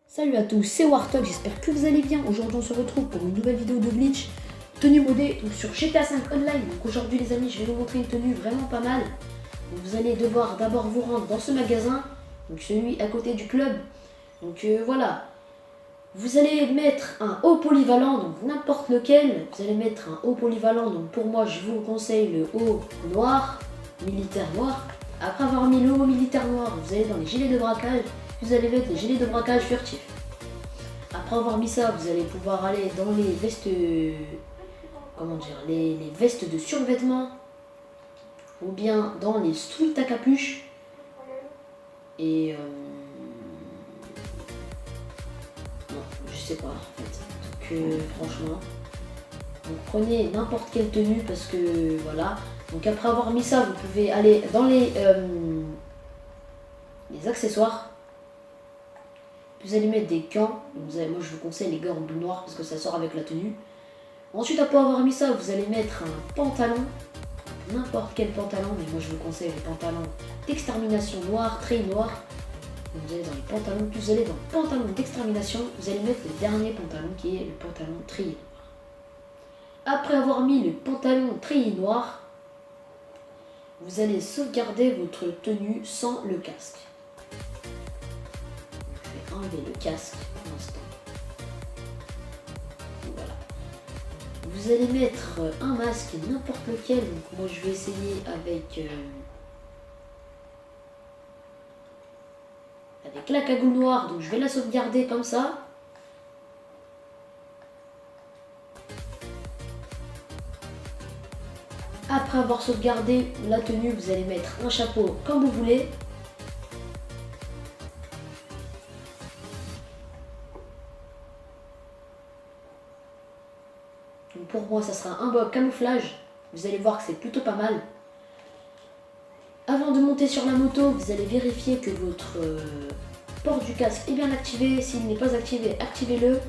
Salut à tous, c'est Warthog, j'espère que vous allez bien. Aujourd'hui on se retrouve pour une nouvelle vidéo de Bleach, tenue modée donc sur GTA 5 Online. Donc aujourd'hui les amis, je vais vous montrer une tenue vraiment pas mal. Donc vous allez devoir d'abord vous rendre dans ce magasin, donc celui à côté du club. Donc voilà, vous allez mettre un haut polyvalent, donc n'importe lequel. Vous allez mettre un haut polyvalent, donc pour moi je vous conseille le haut noir, militaire noir. Après avoir mis le haut militaire noir, vous allez dans les gilets de braquage. Vous allez mettre les gilets de braquage furtifs. Après avoir mis ça, vous allez pouvoir aller dans les vestes, comment dire, les vestes de survêtement, ou bien dans les streets à capuche. Et non, je sais pas en fait. Donc franchement, donc prenez n'importe quelle tenue parce que voilà. Donc après avoir mis ça, vous pouvez aller dans les accessoires. Vous allez mettre des gants, moi je vous conseille les gants en bleu noir parce que ça sort avec la tenue. Ensuite après avoir mis ça, vous allez mettre un pantalon, n'importe quel pantalon, mais moi je vous conseille les pantalons d'extermination noir, très noir. Vous allez dans les pantalons, puis vous allez dans le pantalon d'extermination, vous allez mettre le dernier pantalon qui est le pantalon treillis noir. Après avoir mis le pantalon treillis noir, vous allez sauvegarder votre tenue sans le casque. Enlever le casque pour l'instant. Voilà. Vous allez mettre un masque, n'importe lequel. Donc moi je vais essayer avec la cagoule noire. Donc je vais la sauvegarder comme ça. Après avoir sauvegardé la tenue, vous allez mettre un chapeau comme vous voulez. Donc pour moi, ça sera un bob camouflage. Vous allez voir que c'est plutôt pas mal. Avant de monter sur la moto, vous allez vérifier que votre port du casque est bien activé. S'il n'est pas activé, activez-le.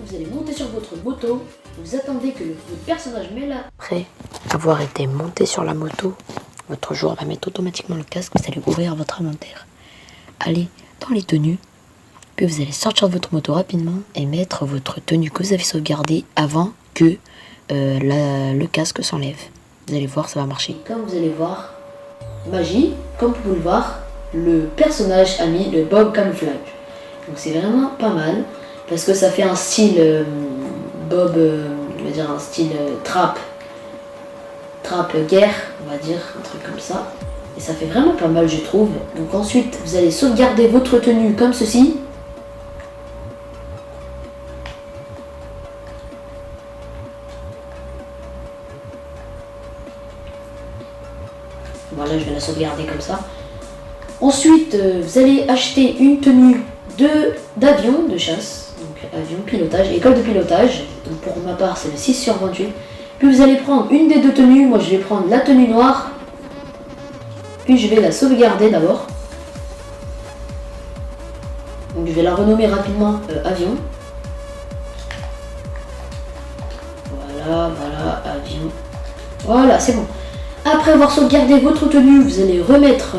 Vous allez monter sur votre moto. Vous attendez que votre personnage met la... Après avoir été monté sur la moto, votre joueur va mettre automatiquement le casque. Vous allez ouvrir votre inventaire. Allez dans les tenues. Puis vous allez sortir de votre moto rapidement et mettre votre tenue que vous avez sauvegardée avant que le casque s'enlève. Vous allez voir, ça va marcher. Comme vous allez voir, magie, comme vous pouvez le voir, le personnage a mis le bob camouflage. Donc c'est vraiment pas mal parce que ça fait un style bob, je veux dire un style trap guerre, on va dire, un truc comme ça. Et ça fait vraiment pas mal, je trouve. Donc ensuite, vous allez sauvegarder votre tenue comme ceci. Voilà, je vais la sauvegarder comme ça. Ensuite, vous allez acheter une tenue d'avion, de chasse. Donc avion, pilotage, école de pilotage. Donc pour ma part, c'est le 6/28. Puis vous allez prendre une des deux tenues. Moi, je vais prendre la tenue noire. Puis je vais la sauvegarder d'abord. Donc je vais la renommer rapidement avion. Voilà, avion. Voilà, c'est bon. Après avoir sauvegardé votre tenue, vous allez remettre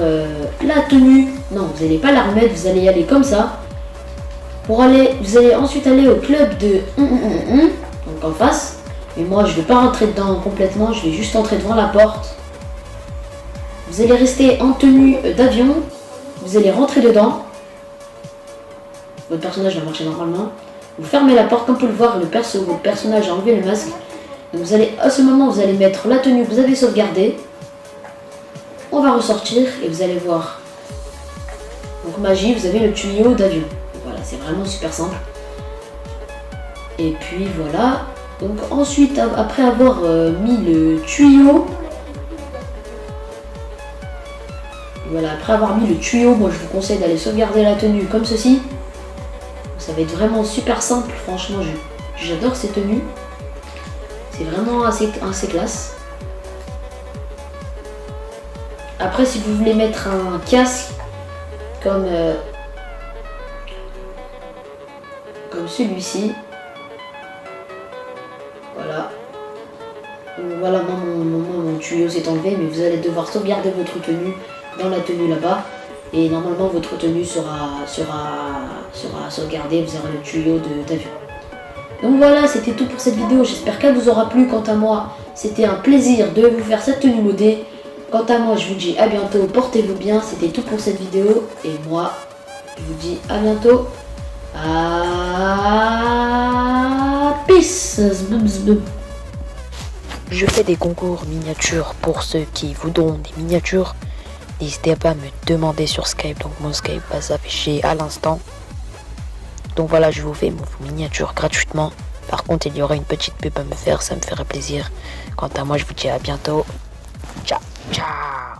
la tenue. Non, vous n'allez pas la remettre, vous allez y aller comme ça. Vous allez ensuite aller au club de donc en face. Mais moi, je ne vais pas rentrer dedans complètement, je vais juste entrer devant la porte. Vous allez rester en tenue d'avion. Vous allez rentrer dedans. Votre personnage va marcher normalement. Vous fermez la porte, comme vous pouvez le voir, votre personnage a enlevé le masque. Donc vous allez, à ce moment, vous allez mettre la tenue que vous avez sauvegardée. On va ressortir et vous allez voir. Donc magie, vous avez le tuyau d'avion. Voilà, c'est vraiment super simple. Et puis voilà. Donc ensuite, après avoir mis le tuyau, voilà, après avoir mis le tuyau, moi je vous conseille d'aller sauvegarder la tenue comme ceci. Ça va être vraiment super simple, franchement, j'adore ces tenues. C'est vraiment assez classe. Après, si vous voulez mettre un casque comme celui-ci, voilà, mon tuyau s'est enlevé, mais vous allez devoir sauvegarder votre tenue dans la tenue là-bas. Et normalement, votre tenue sera sauvegardée, vous aurez le tuyau d'avion. Donc voilà, c'était tout pour cette vidéo. J'espère qu'elle vous aura plu. Quant à moi, c'était un plaisir de vous faire cette tenue modée. Quant à moi, je vous dis à bientôt. Portez-vous bien. C'était tout pour cette vidéo. Et moi, je vous dis à bientôt. Peace. Je fais des concours miniatures pour ceux qui voudront des miniatures. N'hésitez pas à me demander sur Skype. Donc mon Skype va s'afficher à l'instant. Donc voilà, je vous fais mon miniature gratuitement. Par contre, il y aura une petite pub à me faire, ça me ferait plaisir. Quant à moi, je vous dis à bientôt. Ciao, ciao.